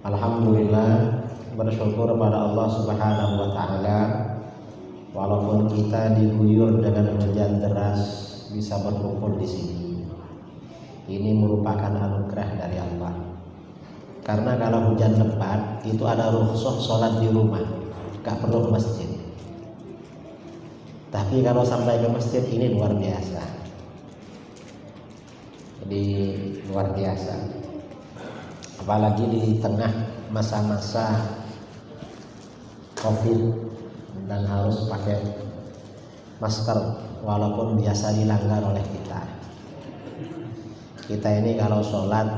Alhamdulillah, bersyukur pada Allah Subhanahu wa taala, walaupun kita diguyur dengan hujan deras bisa berkumpul di sini. Ini merupakan anugerah dari Allah. Karena kalau hujan lebat itu ada rukhsah sholat di rumah, gak perlu ke masjid. Tapi kalau sampai ke masjid ini luar biasa. Jadi luar biasa. Apalagi di tengah masa-masa COVID dan harus pakai masker walaupun biasa dilanggar oleh kita. Kita ini kalau sholat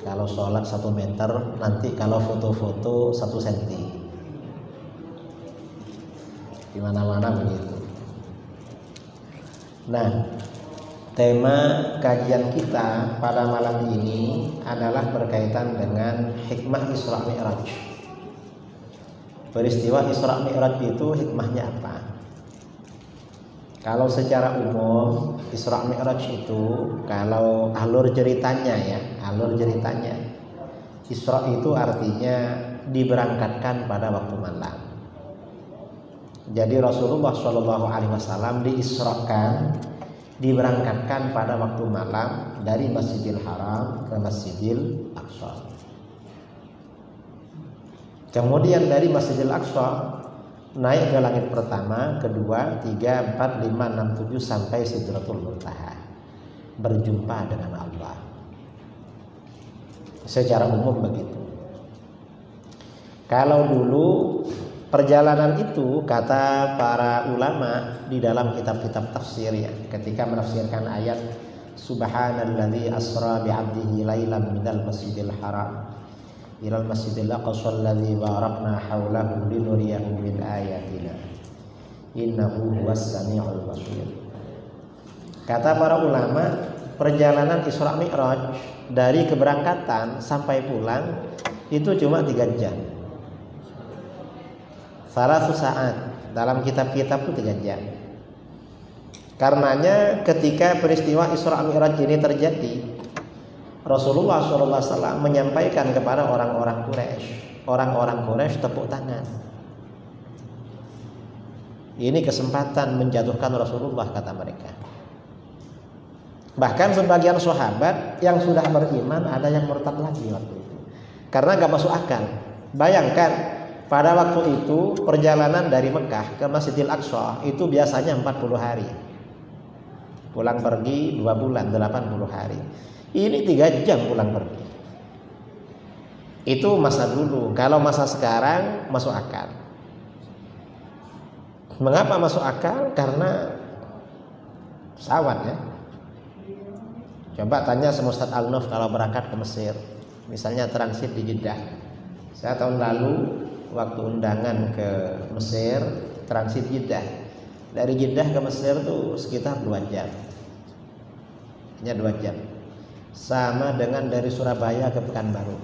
1 meter, nanti kalau foto-foto 1 senti. Di mana-mana begitu. Nah, tema kajian kita pada malam ini adalah berkaitan dengan hikmah Isra Mi'raj. Peristiwa Isra Mi'raj itu hikmahnya apa? Kalau secara umum Isra Mi'raj itu kalau alur ceritanya Isra itu artinya diberangkatkan pada waktu malam. Jadi Rasulullah SAW diberangkatkan pada waktu malam dari Masjidil Haram ke Masjidil Aqsa. Kemudian dari Masjidil Aqsa naik ke langit pertama, kedua, 3, 4, 5, 6, 7 sampai Sidratul Muntaha, berjumpa dengan Allah. Secara umum begitu. Kalau dulu perjalanan itu kata para ulama di dalam kitab-kitab tafsir ya, ketika menafsirkan ayat Subhanalladzi asra bi'abdihi lailan minal masjidil haram ilal masjidil aqsa alladzi barakna haulahu linuriyahu min ayatina innahu huwas samiul basir. Kata para ulama, perjalanan Isra Mi'raj dari keberangkatan sampai pulang itu cuma 3 jam. Salah saat dalam kitab-kitab itu 3 jam. Karenanya ketika peristiwa Isra Mi'raj ini terjadi, Rasulullah SAW menyampaikan kepada orang-orang Quraisy tepuk tangan. Ini kesempatan menjatuhkan Rasulullah, kata mereka. Bahkan sebagian sahabat yang sudah beriman ada yang murtad lagi waktu itu, karena gak masuk akal. Bayangkan pada waktu itu perjalanan dari Mekah ke Masjidil Aqsa itu biasanya 40 hari. Pulang pergi 2 bulan, 80 hari. Ini 3 jam pulang pergi. Itu masa dulu. Kalau masa sekarang masuk akal. Mengapa masuk akal? Karena pesawat ya. Coba tanya sama Ustaz Al-Nuf kalau berangkat ke Mesir, misalnya transit di Jeddah. Saya tahun lalu waktu undangan ke Mesir, transit Jeddah. Dari Jeddah ke Mesir tuh sekitar 2 jam. Hanya 2 jam. Sama dengan dari Surabaya ke Pekanbaru.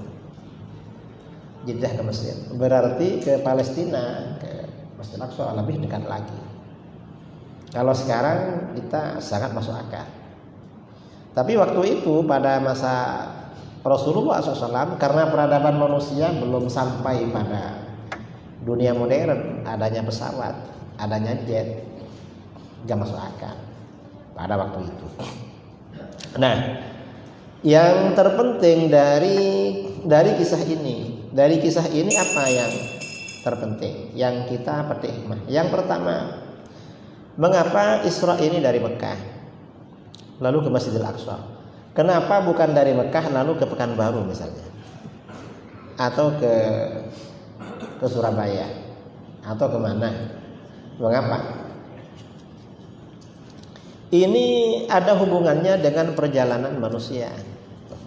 Jeddah ke Mesir. Berarti ke Palestina, ke Masjidil Aqsa lebih dekat lagi. Kalau sekarang kita sangat masuk akal. Tapi waktu itu pada masa Rasulullah SAW, karena peradaban manusia belum sampai pada dunia modern, adanya pesawat, adanya jet, gak masuk akal pada waktu itu. Nah, yang terpenting dari kisah ini apa yang terpenting yang kita petik hikmah? Yang pertama, mengapa Isra ini dari Mekah lalu ke Masjidil Aqsa? Kenapa bukan dari Mekah lalu ke Pekanbaru misalnya, atau ke Surabaya, atau kemana? Mengapa? Ini ada hubungannya dengan perjalanan manusia.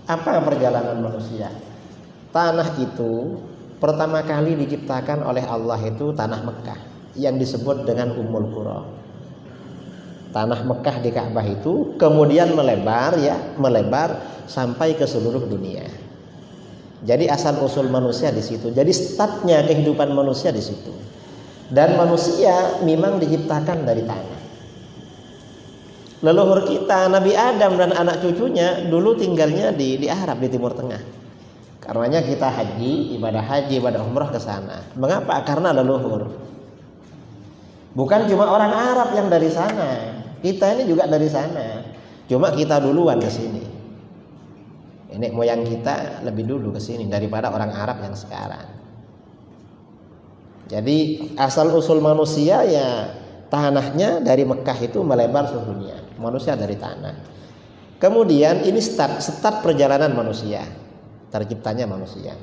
Apa perjalanan manusia? Tanah itu pertama kali diciptakan oleh Allah itu tanah Mekah yang disebut dengan Ummul Qura. Tanah Mekah di Ka'bah itu kemudian melebar sampai ke seluruh dunia. Jadi asal usul manusia di situ. Jadi startnya kehidupan manusia di situ. Dan manusia memang diciptakan dari tanah. Leluhur kita Nabi Adam dan anak cucunya dulu tinggalnya di Arab, di Timur Tengah. Karenanya kita haji, ibadah umrah ke sana. Mengapa? Karena leluhur. Bukan cuma orang Arab yang dari sana, kita ini juga dari sana. Cuma kita duluan ke sini. Ini moyang kita lebih dulu ke sini daripada orang Arab yang sekarang. Jadi asal usul manusia ya tanahnya dari Mekah itu melebar seluruh dunia. Manusia dari tanah. Kemudian ini start perjalanan manusia. Terciptanya manusia.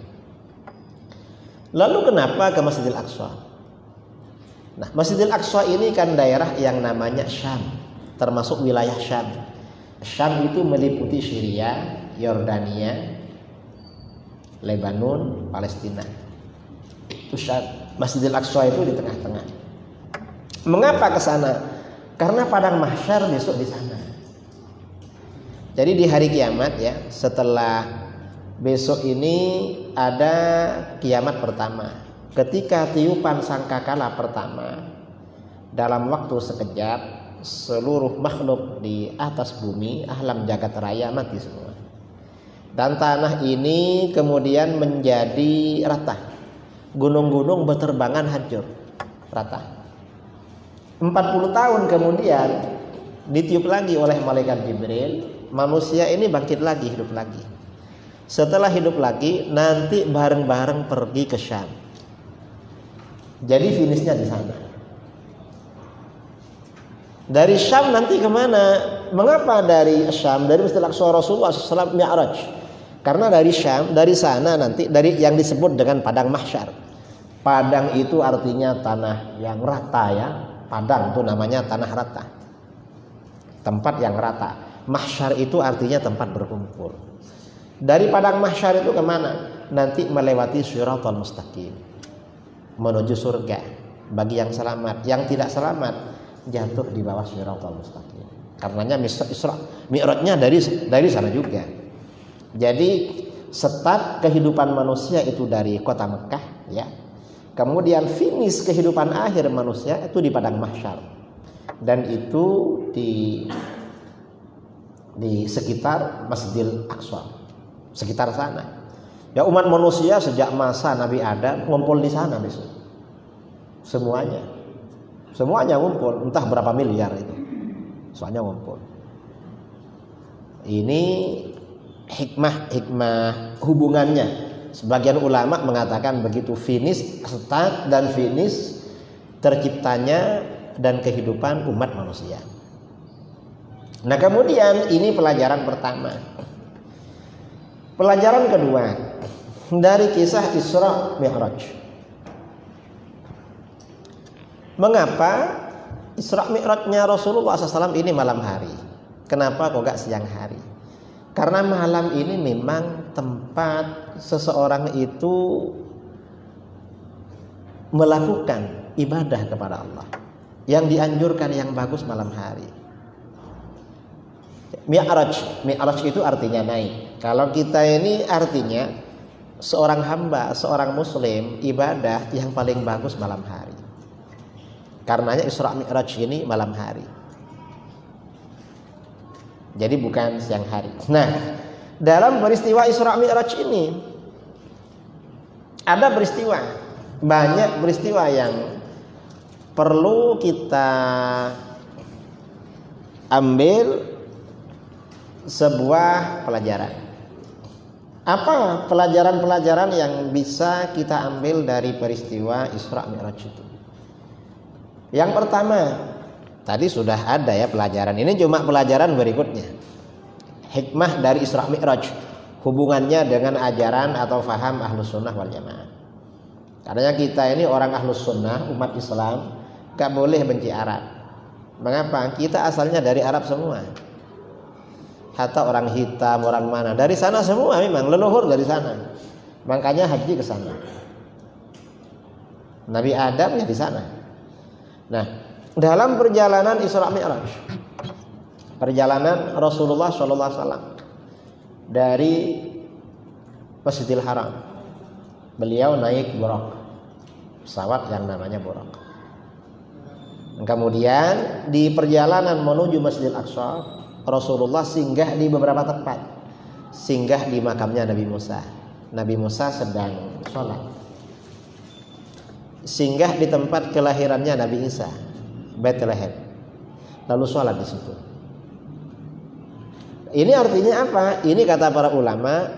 Lalu kenapa ke Masjidil Aqsa? Nah, Masjidil Aqsa ini kan daerah yang namanya Syam, termasuk wilayah Syam. Syam itu meliputi Syria, Yordania, Lebanon, Palestina. Itu Syam. Masjidil Aqsa itu di tengah-tengah. Mengapa ke sana? Karena padang mahsyar besok di sana. Jadi di hari kiamat ya, setelah besok ini ada kiamat pertama. Ketika tiupan sangkakala pertama, dalam waktu sekejap seluruh makhluk di atas bumi, alam jagat raya mati semua. Dan tanah ini kemudian menjadi rata. Gunung-gunung berterbangan hancur, rata. 40 tahun kemudian ditiup lagi oleh malaikat Jibril, manusia ini bangkit lagi, hidup lagi. Setelah hidup lagi, nanti bareng-bareng pergi ke Syam. Jadi finishnya di sana. Dari Syam nanti kemana? Mengapa dari Syam? Dari Masjidil Aqsa Rasulullah SAW Mi'raj. Karena dari Syam, dari sana nanti, dari yang disebut dengan padang mahsyar. Padang itu artinya tanah yang rata ya. Padang itu namanya tanah rata. Tempat yang rata. Mahsyar itu artinya tempat berkumpul. Dari padang mahsyar itu kemana? Nanti melewati Shiratal Mustaqim, menuju surga bagi yang selamat. Yang tidak selamat jatuh di bawah Shiratal Mustaqim. Karenanya Mi'rajnya dari sana juga. Jadi start kehidupan manusia itu dari kota Mekah ya. Kemudian finish kehidupan akhir manusia itu di padang mahsyar. Dan itu di sekitar Masjidil Aqsa, sekitar sana. Ya umat manusia sejak masa Nabi Adam ngumpul di sana besok. Semuanya ngumpul, entah berapa miliar itu. Soalnya ngumpul. Ini hikmah hubungannya. Sebagian ulama mengatakan begitu finish, start dan finish terciptanya dan kehidupan umat manusia. Nah kemudian ini pelajaran pertama. Pelajaran kedua dari kisah Isra Mi'raj. Mengapa Isra Mi'rajnya Rasulullah SAW ini malam hari? Kenapa kok gak siang hari? Karena malam ini memang tempat seseorang itu melakukan ibadah kepada Allah. Yang dianjurkan yang bagus malam hari. Mi'raj itu artinya naik. Kalau kita ini artinya seorang hamba, seorang muslim ibadah yang paling bagus malam hari. Karenanya Isra Mi'raj ini malam hari. Jadi bukan siang hari. Nah, dalam peristiwa Isra Mi'raj ini ada peristiwa, banyak peristiwa yang perlu kita ambil sebuah pelajaran. Apa pelajaran-pelajaran yang bisa kita ambil dari peristiwa Isra Mi'raj itu? Yang pertama, tadi sudah ada ya pelajaran. Ini cuma pelajaran berikutnya. Hikmah dari Isra Mi'raj, hubungannya dengan ajaran atau faham Ahlus Sunnah wal Jamaah. Karena kita ini orang Ahlus Sunnah, umat Islam, gak boleh benci Arab. Mengapa? Kita asalnya dari Arab semua. Hatta orang hitam, orang mana, dari sana semua memang, leluhur dari sana. Makanya haji ke sana. Nabi Adam ya di sana. Nah, dalam perjalanan Isra Mi'raj, perjalanan Rasulullah SAW dari Masjidil Haram, beliau naik Buraq, pesawat yang namanya Buraq. Kemudian di perjalanan menuju Masjidil Aqsa, Rasulullah singgah di beberapa tempat. Singgah di makamnya Nabi Musa. Nabi Musa sedang sholat. Singgah di tempat kelahirannya Nabi Isa, Bethlehem. Lalu sholat di situ. Ini artinya apa? Ini kata para ulama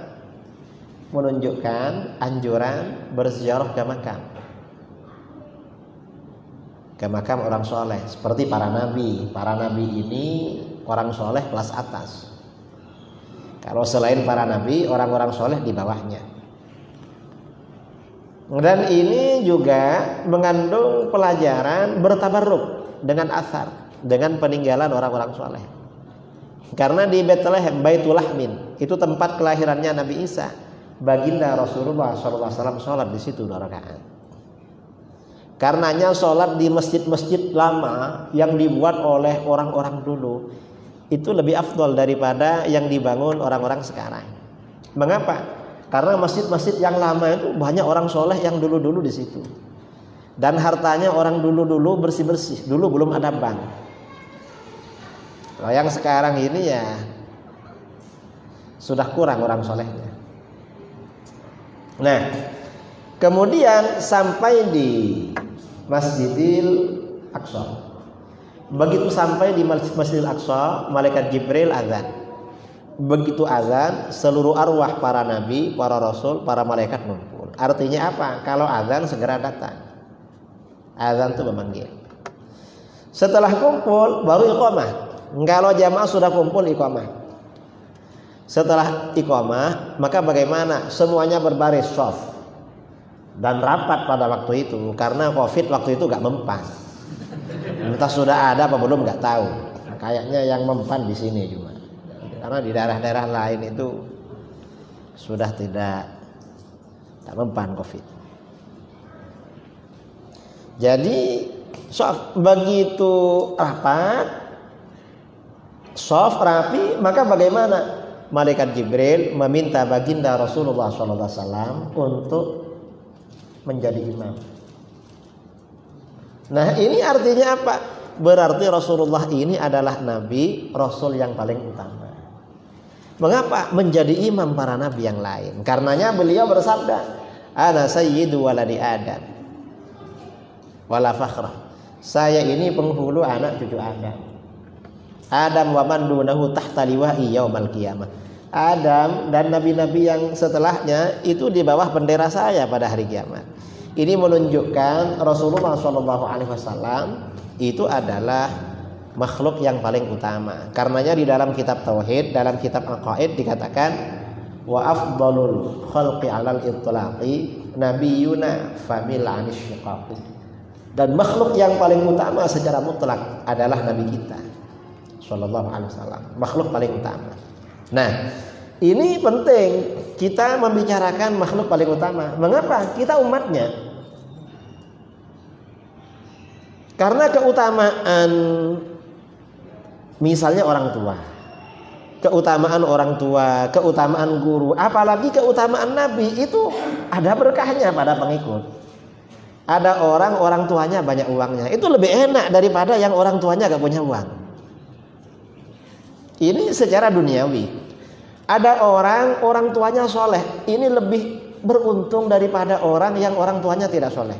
menunjukkan anjuran berziarah ke makam. Ke makam orang soleh. Seperti para nabi. Para nabi ini orang soleh kelas atas. Kalau selain para nabi, orang-orang soleh di bawahnya. Dan ini juga mengandung pelajaran bertabarruk dengan asar, dengan peninggalan orang-orang soleh. Karena di Bethlehem, Baitul Lahmin, itu tempat kelahirannya Nabi Isa. Baginda Rasulullah SAW sholat di situ 2 rakaat. Karenanya sholat di masjid-masjid lama yang dibuat oleh orang-orang dulu itu lebih afdol daripada yang dibangun orang-orang sekarang. Mengapa? Karena masjid-masjid yang lama itu banyak orang soleh yang dulu-dulu di situ. Dan hartanya orang dulu-dulu bersih-bersih. Dulu belum ada bank. Kalau yang sekarang ini ya sudah kurang orang solehnya. Nah, kemudian sampai di Masjidil Aqsa. Begitu sampai di Masjidil Aqsa, malaikat Jibril azan. Begitu azan, seluruh arwah para nabi, para rasul, para malaikat ngumpul. Artinya apa? Kalau azan segera datang. Azan itu memanggil. Setelah kumpul baru iqamah. Kalau jamaah sudah kumpul iqamah. Setelah iqamah, maka bagaimana? Semuanya berbaris shaf. Dan rapat pada waktu itu karena Covid waktu itu gak mempan. Entah sudah ada apa belum nggak tahu. Kayaknya yang mempan di sini cuma. Karena di daerah-daerah lain itu sudah tidak mempan Covid. Jadi begitu rapat, soft rapi, maka bagaimana? Malaikat Jibril meminta baginda Rasulullah SAW untuk menjadi imam. Nah, ini artinya apa? Berarti Rasulullah ini adalah nabi, rasul yang paling utama. Mengapa? Menjadi imam para nabi yang lain. Karenanya beliau bersabda, "Ana sayyidu waladi Adam wala fakhra." Saya ini penghulu anak cucu Adam. Adam wa man dunahu tahta liwa'i yaumal qiyamah. Adam dan nabi-nabi yang setelahnya itu di bawah bendera saya pada hari kiamat. Ini menunjukkan Rasulullah SAW itu adalah makhluk yang paling utama. Karenanya di dalam kitab Tauhid, dalam kitab Aqaid dikatakan wa afdalul khalqi 'alal itlaqi nabiyuna famil 'anis syiqaqi. Dan makhluk yang paling utama secara mutlak adalah nabi kita sallallahu alaihi wasallam. Makhluk paling utama. Nah, ini penting kita membicarakan makhluk paling utama. Mengapa? Kita umatnya. Karena keutamaan misalnya orang tua, keutamaan orang tua, keutamaan guru, apalagi keutamaan nabi itu ada berkahnya pada pengikut. Ada orang tuanya banyak uangnya, itu lebih enak daripada yang orang tuanya gak punya uang. Ini secara duniawi. Ada orang tuanya soleh, ini lebih beruntung daripada orang yang orang tuanya tidak soleh.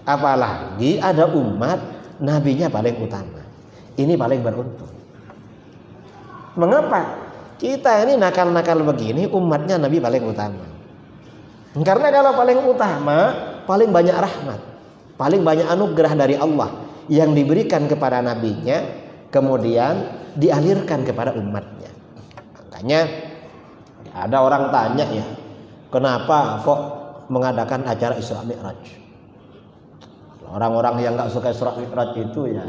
Apalagi ada umat nabinya paling utama, ini paling beruntung. Mengapa? Kita ini nakal-nakal begini, umatnya nabi paling utama. Karena kalau paling utama, paling banyak rahmat, paling banyak anugerah dari Allah yang diberikan kepada nabinya, kemudian dialirkan kepada umatnya. Makanya ada orang tanya ya, kenapa kok mengadakan acara Isra Mi'raj? Orang-orang yang nggak suka Isra Mi'raj itu ya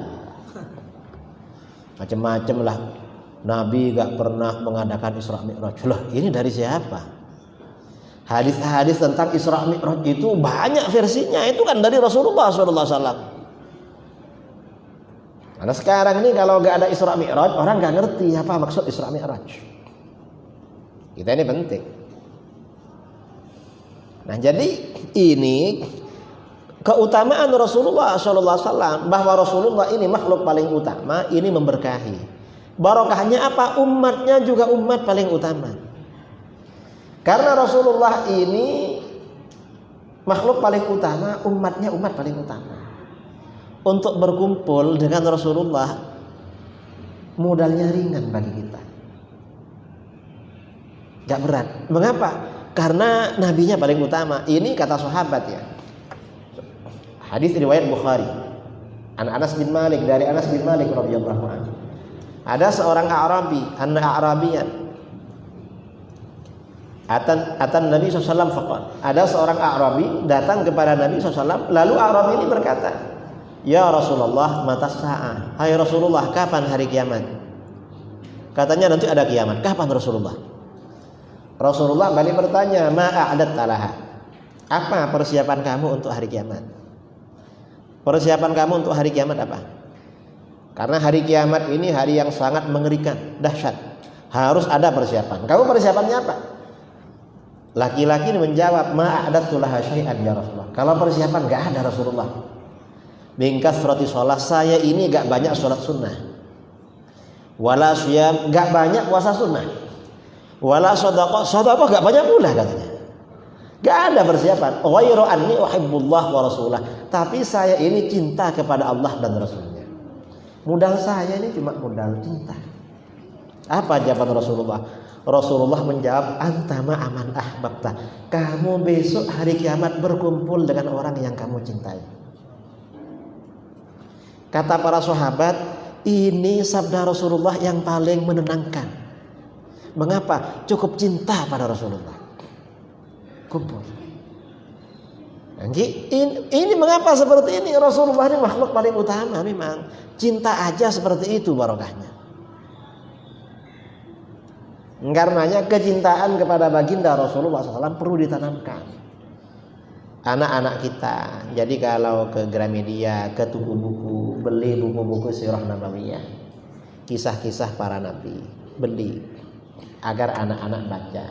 macam-macam lah. Nabi nggak pernah mengadakan Isra Mi'raj. Loh, ini dari siapa? Hadis-hadis tentang Isra Mi'raj itu banyak versinya. Itu kan dari Rasulullah SAW. Karena sekarang ini kalau nggak ada Isra Mi'raj, orang nggak ngerti apa maksud Isra Mi'raj. Kita ini penting. Nah, jadi ini keutamaan Rasulullah SAW, bahwa Rasulullah ini makhluk paling utama, ini memberkahi. Barokahnya apa? Umatnya juga umat paling utama. Karena Rasulullah ini makhluk paling utama, umatnya umat paling utama. Untuk berkumpul dengan Rasulullah modalnya ringan bagi kita, gak berat. Mengapa? Karena nabinya paling utama. Ini kata sahabat ya. Hadis riwayat Bukhari. Anas bin Malik, dari Anas bin Malik radhiyallahu anhu. Ada seorang A'rabi, Arabiyan. Atan Nabi SAW faqala. Ada seorang A'rabi datang kepada Nabi SAW. Lalu A'rabi ini berkata, "Ya Rasulullah, mata sa'ah." Hai Rasulullah, kapan hari kiamat? Katanya nanti ada kiamat. Kapan Rasulullah? Rasulullah balik bertanya, "Ma a'adatta. Apa persiapan kamu untuk hari kiamat?" Persiapan kamu untuk hari kiamat apa? Karena hari kiamat ini hari yang sangat mengerikan, dahsyat. Harus ada persiapan. Kamu persiapannya apa? Laki-laki ini menjawab, "Ma a'adattu laha syai'an ya Rasulullah." Kalau persiapan enggak ada Rasulullah. Bingkas roti sholat, saya ini enggak banyak sholat sunnah. Wala syiyam, enggak banyak puasa sunnah. Wala shadaqah, shadaqah enggak banyak pula katanya. Enggak ada persiapan. Ghairu anni uhibbullah wa rasulah. Tapi saya ini cinta kepada Allah dan Rasulnya. Modal saya ini cuma modal cinta. Apa jawaban Rasulullah? Rasulullah menjawab, "Anta ma'aman ahbabta." Kamu besok hari kiamat berkumpul dengan orang yang kamu cintai. Kata para sahabat, ini sabda Rasulullah yang paling menenangkan. Mengapa? Cukup cinta pada Rasulullah. Kumpul. Ini mengapa seperti ini? Rasulullah ini makhluk paling utama memang. Cinta aja seperti itu barokahnya. Karenanya kecintaan kepada baginda Rasulullah SAW perlu ditanamkan. Anak-anak kita. Jadi kalau ke Gramedia, ke toko buku, beli buku-buku sirah nabawiyah, kisah-kisah para nabi, beli agar anak-anak baca,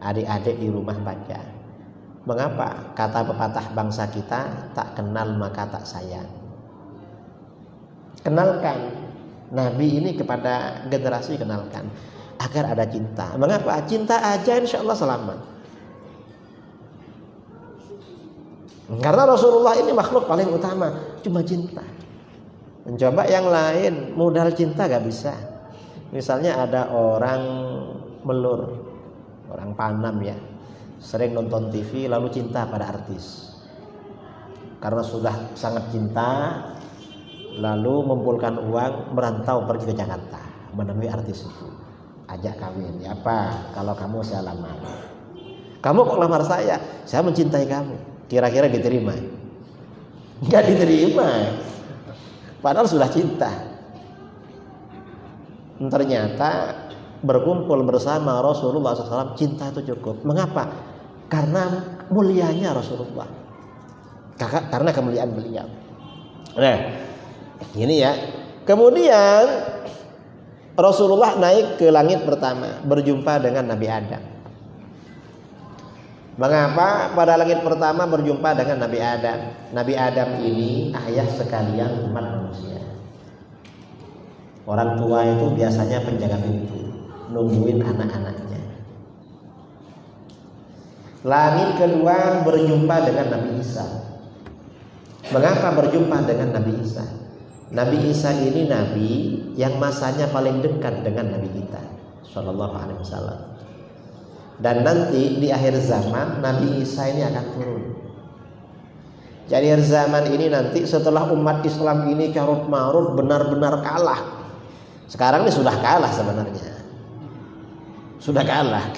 adik-adik di rumah baca. Mengapa? Kata pepatah bangsa kita, tak kenal maka tak sayang. Kenalkan nabi ini kepada generasi, kenalkan agar ada cinta. Mengapa? Cinta aja insya Allah selamat. Karena Rasulullah ini makhluk paling utama, cuma cinta. Mencoba yang lain, modal cinta gak bisa. Misalnya ada orang melur, orang Panam ya, sering nonton TV lalu cinta pada artis. Karena sudah sangat cinta, lalu mengumpulkan uang, merantau pergi ke Jakarta, menemui artis itu. Ajak kawin, ya apa? Kalau kamu saya lamar. Kamu kok lamar saya? Saya mencintai kamu. Kira-kira diterima? Enggak diterima. Padahal sudah cinta. Ternyata berkumpul bersama Rasulullah SAW, cinta itu cukup. Mengapa? Karena mulianya Rasulullah. Karena kemuliaan beliau. Nah, ini ya. Kemudian Rasulullah naik ke langit pertama, berjumpa dengan Nabi Adam. Mengapa pada langit pertama berjumpa dengan Nabi Adam? Nabi Adam ini ayah sekalian umat manusia. Orang tua itu biasanya penjaga pintu, nungguin anak-anaknya. Langit kedua berjumpa dengan Nabi Isa. Mengapa berjumpa dengan Nabi Isa? Nabi Isa ini nabi yang masanya paling dekat dengan Nabi kita, Sallallahu Alaihi Wasallam. Dan nanti di akhir zaman Nabi Isa ini akan turun. Jadi akhir zaman ini nanti setelah umat Islam ini carut marut benar-benar kalah. Sekarang ini sudah kalah sebenarnya. Sudah kalah.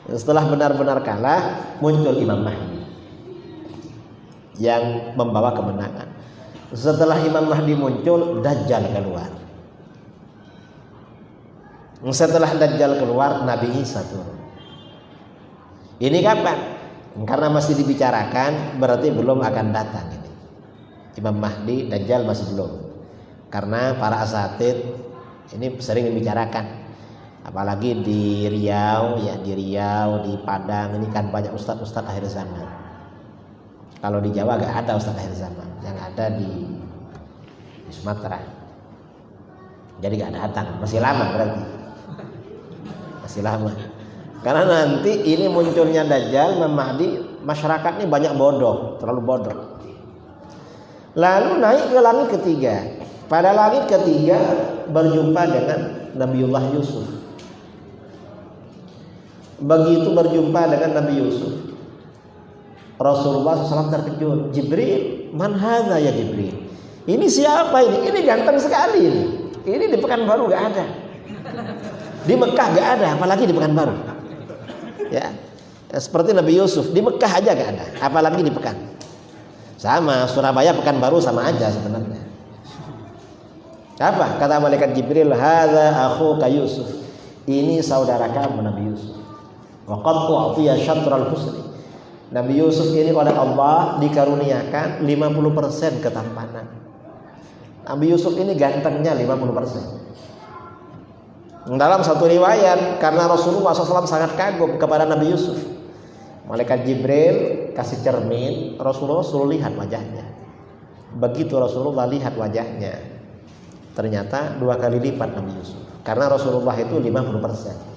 Setelah benar-benar kalah, muncul Imam Mahdi yang membawa kemenangan. Setelah Imam Mahdi muncul, Dajjal keluar. Setelah Dajjal keluar, Nabi Isa turun. Ini kapan? Karena masih dibicarakan, berarti belum akan datang ini. Imam Mahdi, Dajjal masih belum. Karena para asatid ini sering membicarakan. Apalagi di Riau, di Padang, ini kan banyak ustadz-ustadz akhir zaman. Kalau di Jawa gak ada ustadz akhir zaman, yang ada di Sumatera. Jadi gak datang, masih lama berarti. Masih lama. Karena nanti ini munculnya Dajjal, Mahdi, masyarakat ini banyak bodoh, terlalu bodoh. Lalu naik ke langit ketiga. Pada langit ketiga berjumpa dengan Nabiullah Yusuf. Begitu berjumpa dengan Nabi Yusuf, Rasulullah SAW terkejut. Jibril, man hadza ya Jibril? Ini siapa ini? Ini ganteng sekali ini. Ini di Pekanbaru gak ada. Di Mekah gak ada, apalagi di Pekanbaru. Ya, seperti Nabi Yusuf di Mekah aja gak ada, apalagi di Pekan. Sama Surabaya Pekanbaru sama aja sebenarnya. Apa kata malaikat Jibril? Hadza akhuka Yusuf. Ini saudara kamu Nabi Yusuf. Wa qad u'tiya syatral husni. Nabi Yusuf ini oleh Allah dikaruniakan 50% ketampanan. Nabi Yusuf ini gantengnya 50%. Dalam satu riwayat, karena Rasulullah SAW sangat kagum kepada Nabi Yusuf, malaikat Jibril kasih cermin, Rasulullah suruh lihat wajahnya. Begitu Rasulullah lihat wajahnya, ternyata 2 kali lipat Nabi Yusuf. Karena Rasulullah itu 50%.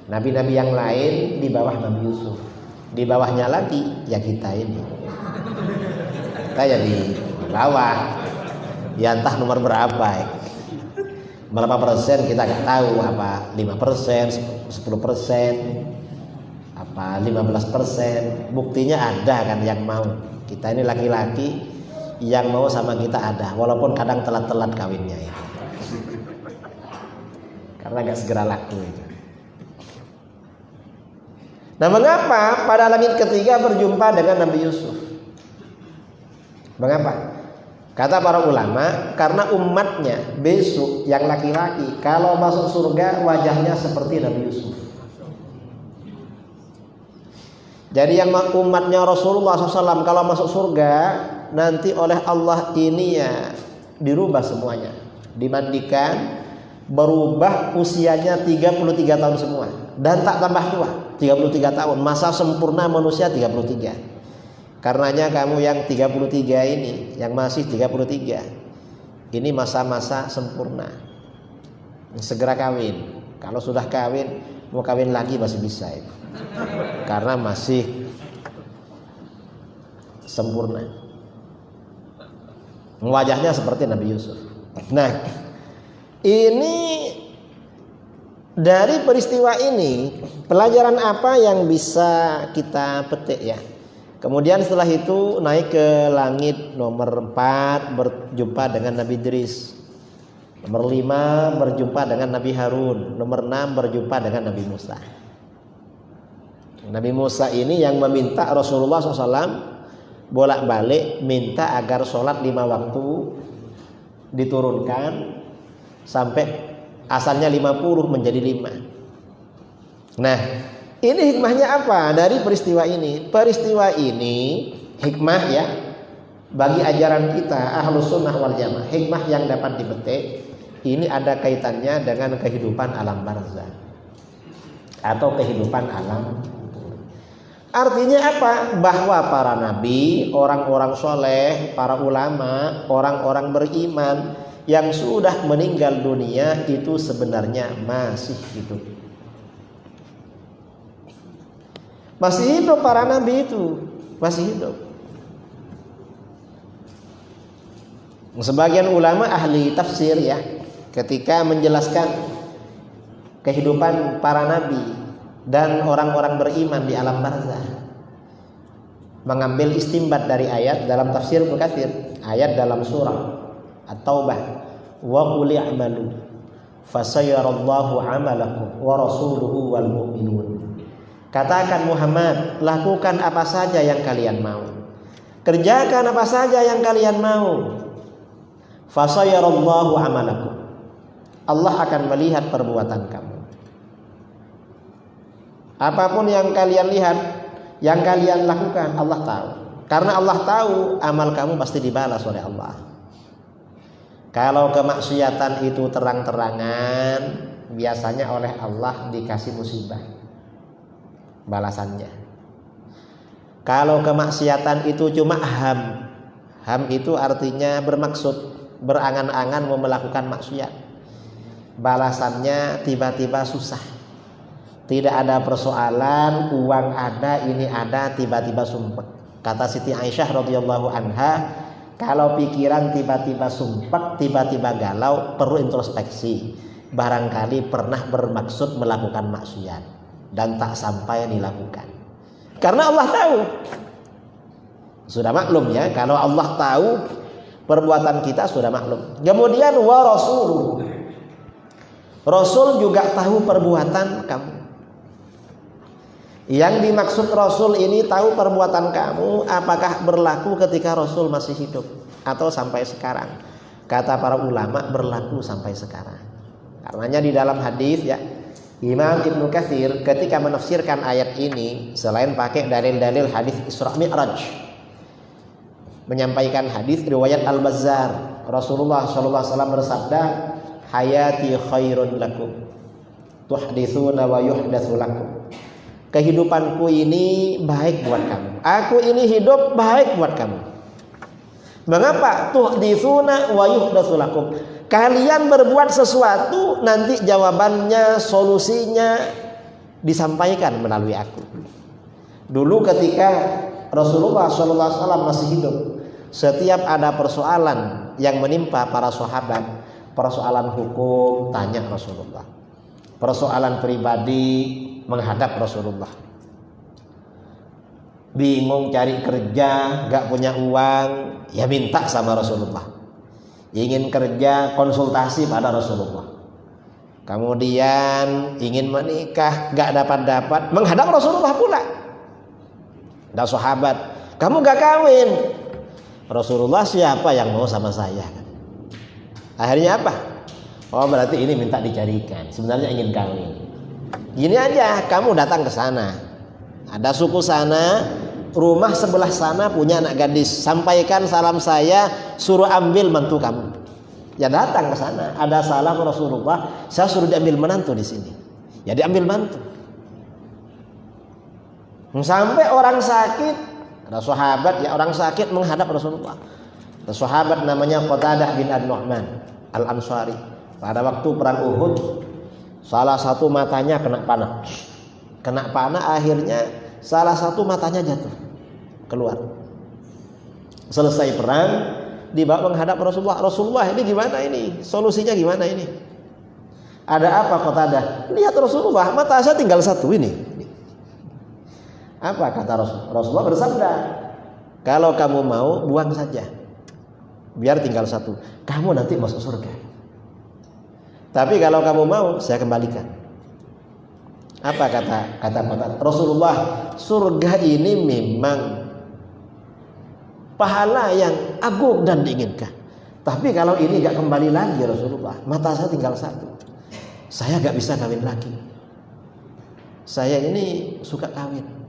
Nabi-nabi yang lain di bawah Nabi Yusuf. Di bawahnya lagi ya kita ini. Kita ya di bawah. Ya entah nomor berapa ya. Berapa persen kita nggak tahu, apa 5%, 10%, apa 15%. Buktinya ada kan yang mau. Kita ini laki-laki yang mau sama kita ada, walaupun kadang telat-telat kawinnya ya. Karena nggak segera laku itu. Nah, mengapa pada langit ketiga berjumpa dengan Nabi Yusuf? Mengapa? Kata para ulama, karena umatnya besok yang laki-laki kalau masuk surga wajahnya seperti Nabi Yusuf. Jadi yang umatnya Rasulullah SAW kalau masuk surga nanti oleh Allah ini ya dirubah semuanya, dimandikan, berubah usianya 33 tahun semua dan tak tambah tua. 33 tahun, masa sempurna manusia 33. Karenanya kamu yang 33 ini, yang masih 33, ini masa-masa sempurna. Segera kawin. Kalau sudah kawin, mau kawin lagi masih bisa itu. Karena masih sempurna. Wajahnya seperti Nabi Yusuf. Nah, ini dari peristiwa ini, pelajaran apa yang bisa kita petik ya? Kemudian setelah itu naik ke langit nomor 4 berjumpa dengan Nabi Idris. Nomor 5 berjumpa dengan Nabi Harun. Nomor 6 berjumpa dengan Nabi Musa. Nabi Musa ini yang meminta Rasulullah SAW bolak-balik minta agar sholat 5 waktu diturunkan sampai asalnya 50 menjadi 5. Nah, ini hikmahnya apa dari peristiwa ini? Peristiwa ini hikmah ya bagi ajaran kita Ahlus Sunnah wal Jamaah. Hikmah yang dapat dipetik ini ada kaitannya dengan kehidupan alam barzah atau kehidupan alam. Artinya apa? Bahwa para nabi, orang-orang soleh, para ulama, orang-orang beriman yang sudah meninggal dunia itu sebenarnya masih hidup. Masih hidup para nabi itu, masih hidup. Sebagian ulama ahli tafsir ya, ketika menjelaskan kehidupan para nabi dan orang-orang beriman di alam barzah, mengambil istimbat dari ayat dalam tafsir Ibnu Katsir, ayat dalam surah At-Taubah, wa qul i'malu fasayarallahu 'amalakum wa rasuluhu wal mu'minun. Katakan Muhammad, lakukan apa saja yang kalian mau, kerjakan apa saja yang kalian mau. Fasayarallahu 'amalakum, Allah akan melihat perbuatan kamu. Apapun yang kalian lihat, yang kalian lakukan, Allah tahu. Karena Allah tahu amal kamu pasti dibalas oleh Allah. Kalau kemaksiatan itu terang-terangan, biasanya oleh Allah dikasih musibah balasannya. Kalau kemaksiatan itu cuma ham itu artinya bermaksud, berangan-angan mau melakukan maksiat. balasannya tiba-tiba susah. Tidak ada persoalan, uang ada, ini ada, tiba-tiba sumpek. Kata Siti Aisyah radhiyallahu anha, kalau pikiran tiba-tiba sumpek, tiba-tiba galau, perlu introspeksi. Barangkali pernah bermaksud melakukan maksiat dan tak sampai dilakukan. Karena Allah tahu. Sudah maklum ya, kalau Allah tahu perbuatan kita sudah maklum. Kemudian wa rasuluh. Rasul juga tahu perbuatan kamu. Yang dimaksud Rasul ini tahu perbuatan kamu, apakah berlaku ketika Rasul masih hidup atau sampai sekarang? Kata para ulama berlaku sampai sekarang. Karenanya di dalam hadis ya, Imam Ibnu Katsir ketika menafsirkan ayat ini, selain pakai dalil-dalil hadis Isra Mi'raj, menyampaikan hadis riwayat Al-Bazzar, Rasulullah SAW bersabda, hayati khairun lakum, tuhditsuna wa yuhdatsu lakum. Kehidupanku ini baik buat kamu. Aku ini hidup baik buat kamu. Mengapa? Tuhditsuna wa yuhdatsu lakum. Kalian berbuat sesuatu, nanti jawabannya, solusinya disampaikan melalui aku. Dulu ketika Rasulullah SAW masih hidup, setiap ada persoalan yang menimpa para sahabat, persoalan hukum tanya Rasulullah, persoalan pribadi menghadap Rasulullah, bingung cari kerja, gak punya uang, ya minta sama Rasulullah, ingin kerja konsultasi pada Rasulullah, kemudian ingin menikah gak dapat-dapat, menghadap Rasulullah pula. Ada sahabat, kamu gak kawin, Rasulullah siapa yang mau sama saya? Akhirnya apa? Oh berarti ini minta dicarikan, sebenarnya ingin kawin. Gini aja, kamu datang ke sana, ada suku sana, rumah sebelah sana punya anak gadis, sampaikan salam saya, suruh ambil mantu kamu. Ya datang ke sana, ada salam Rasulullah, saya suruh diambil menantu di sini. Ya diambil mantu. Sampai orang sakit, ada sahabat ya orang sakit menghadap Rasulullah. Ada sahabat namanya Qatadah bin An-Nu'man Al-Ansari. Pada waktu perang Uhud, salah satu matanya kena panah. Kena panah, akhirnya salah satu matanya jatuh keluar. Selesai perang, dibawa menghadap Rasulullah. Rasulullah ini gimana ini? Solusinya gimana ini? Ada apa Qatadah? Lihat Rasulullah, mata saya tinggal satu ini. Apa kata Rasulullah? Rasulullah bersabda, kalau kamu mau buang saja, biar tinggal satu. Kamu nanti masuk surga. Tapi kalau kamu mau, saya kembalikan. Apa kata Rasulullah? Surga ini memang pahala yang agung dan diinginkan. Tapi kalau ini gak kembali lagi Rasulullah, mata saya tinggal satu, saya gak bisa kawin lagi. Saya ini suka kawin.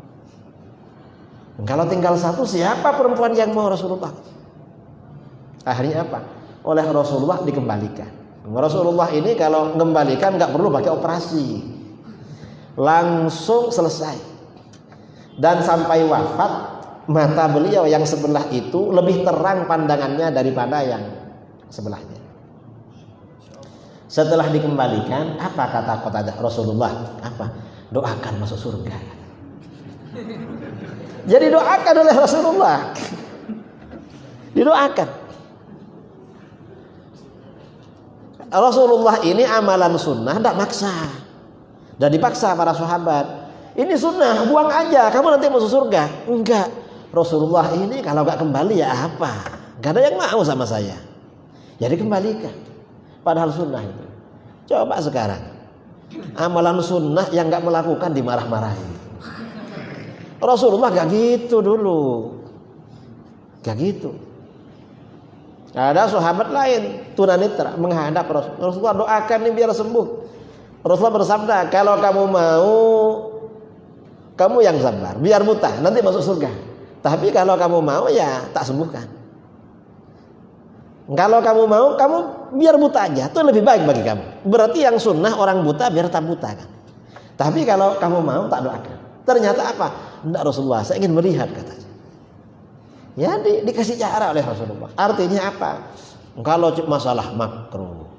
Kalau tinggal satu, siapa perempuan yang mau Rasulullah? Akhirnya apa? Oleh Rasulullah dikembalikan. Rasulullah ini kalau mengembalikan nggak perlu pakai operasi, langsung selesai. Dan sampai wafat, mata beliau yang sebelah itu lebih terang pandangannya daripada yang sebelahnya. Setelah dikembalikan, apa kata Qatadah? Rasulullah apa? Doakan masuk surga. Jadi doakan oleh Rasulullah, didoakan. Rasulullah ini amalan sunnah tidak maksa, dan dipaksa para sahabat. Ini sunnah, buang aja, kamu nanti masuk surga. Enggak, Rasulullah ini kalau gak kembali ya apa? Gak ada yang mau sama saya, jadi kembalikan. Padahal sunnah itu. Coba sekarang amalan sunnah yang gak melakukan dimarah-marahin. Rasulullah gak gitu dulu, gak gitu. Ada sahabat lain tunanetra menghadap Rasulullah, doakan nih biar sembuh. Rasulullah bersabda, kalau kamu mau, kamu yang sabar, biar buta, nanti masuk surga. Tapi kalau kamu mau ya tak sembuhkan. Kalau kamu mau, kamu biar buta aja, itu lebih baik bagi kamu. Berarti yang sunnah orang buta biar tak buta kan. Tapi kalau kamu mau tak doakan. Ternyata apa? Tidak Rasulullah, saya ingin melihat katanya. Ya dikasih cara oleh Rasulullah. Artinya apa? Kalau masalah makruh,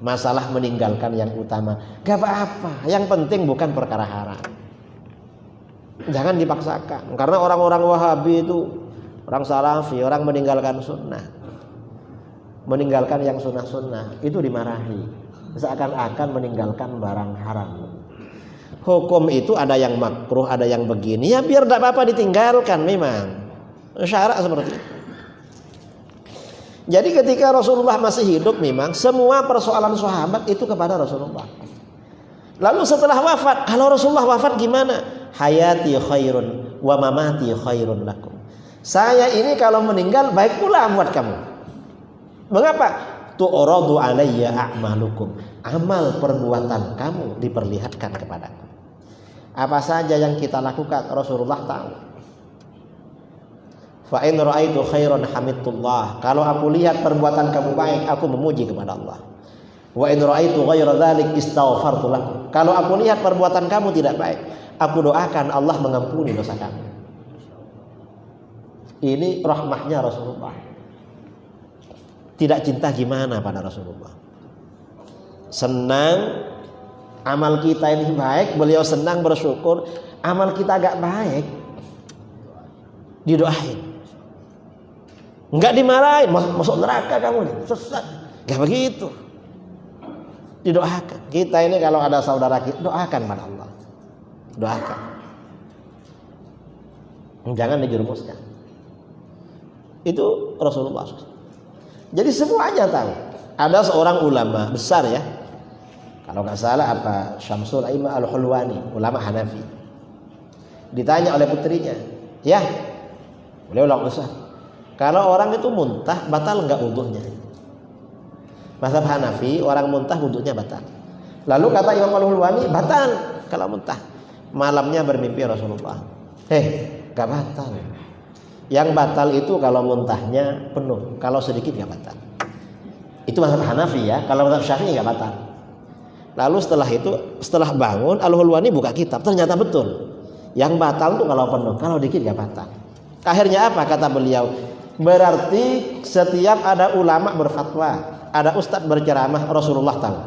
masalah meninggalkan yang utama. Gak apa-apa, yang penting bukan perkara haram. Jangan dipaksakan. Karena orang-orang Wahabi itu, orang Salafi, orang meninggalkan sunnah, meninggalkan yang sunnah-sunnah, itu dimarahi, seakan-akan meninggalkan barang haram. Hukum itu ada yang makruh, ada yang begini, ya biar tidak apa-apa ditinggalkan. Memang syarat seperti itu. Jadi ketika Rasulullah masih hidup, memang semua persoalan sahabat itu kepada Rasulullah. Lalu setelah wafat, kalau Rasulullah wafat gimana? Hayati khairun wa mamati khairun lakum. Saya ini kalau meninggal baik pula buat kamu. Mengapa? Tu'radu alayya a'malukum. Amal perbuatan kamu diperlihatkan kepadaku. Apa saja yang kita lakukan Rasulullah tahu. Fa in ra'aitu khairan hamidullah. Kalau aku lihat perbuatan kamu baik, aku memuji kepada Allah. Wa in ra'aitu ghaira dzalik istaghfartu lakum. Kalau aku lihat perbuatan kamu tidak baik, aku doakan Allah mengampuni dosa kamu. Ini rahmahnya Rasulullah. Tidak cinta gimana pada Rasulullah. Senang amal kita ini baik, beliau senang bersyukur. Amal kita agak baik, didoain. Enggak dimarahin, masuk neraka kamu nih, sesat. Enggak begitu. Didoakan. Kita ini kalau ada saudara kita, doakan pada Allah. Doakan. Jangan dijerumuskan. Itu Rasulullah. Jadi semuanya tahu. Ada seorang ulama besar ya, kalau nggak salah apa Syamsul A'immah Al-Hulwani, ulama Hanafi. Ditanya oleh putrinya, ya, beliau ulama besar. Kalau orang itu muntah, batal nggak wudunya? Mazhab Hanafi, orang muntah wudunya batal. Lalu kata Imam Al-Hulwani, batal kalau muntah. Malamnya bermimpi Rasulullah. Nggak batal. Yang batal itu kalau muntahnya penuh, kalau sedikit nggak batal. Itu mazhab Hanafi ya. Kalau mazhab Syafi'i nggak batal. Lalu setelah itu, setelah bangun, Al-Hulwani buka kitab, ternyata betul. Yang batal itu kalau penuh, kalau dikit nggak batal. Akhirnya apa kata beliau? Berarti setiap ada ulama berfatwa, ada ustadz berceramah, Rasulullah tahu.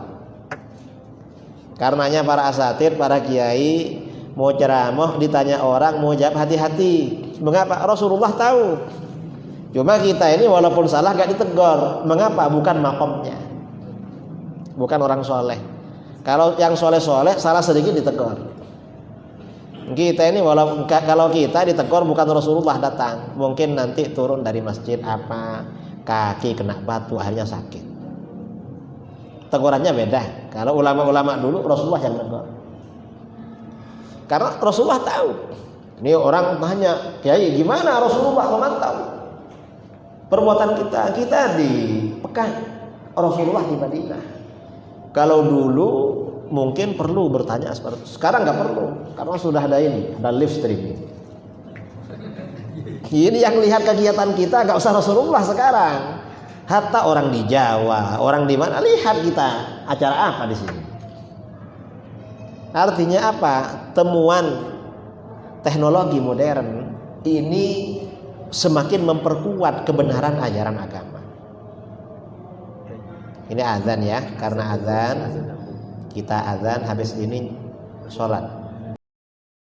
Karenanya para asatid, para kiai mau ceramah ditanya orang mau jawab hati-hati. Mengapa? Rasulullah tahu. Cuma kita ini walaupun salah gak ditegur. Mengapa? Bukan makomnya, bukan orang soleh. Kalau yang soleh-soleh salah sedikit ditegur. Kita ini walaupun kalau kita ditegur bukan Rasulullah datang, mungkin nanti turun dari masjid apa, kaki kena batu akhirnya sakit. Tegurannya beda. Kalau ulama-ulama dulu Rasulullah yang tegur. Karena Rasulullah tahu. Ini orang tanya, Kiai gimana Rasulullah memantau perbuatan kita? Kita di Mekah, Rasulullah di Madinah. Kalau dulu mungkin perlu bertanya seperti itu. Sekarang nggak perlu, karena sudah ada ini, ada live streaming. Ini yang lihat kegiatan kita nggak usah Rasulullah sekarang. Hatta orang di Jawa, orang di mana lihat kita acara apa di sini. Artinya apa? Temuan teknologi modern ini semakin memperkuat kebenaran ajaran agama. Ini azan ya, karena azan kita azan habis ini sholat.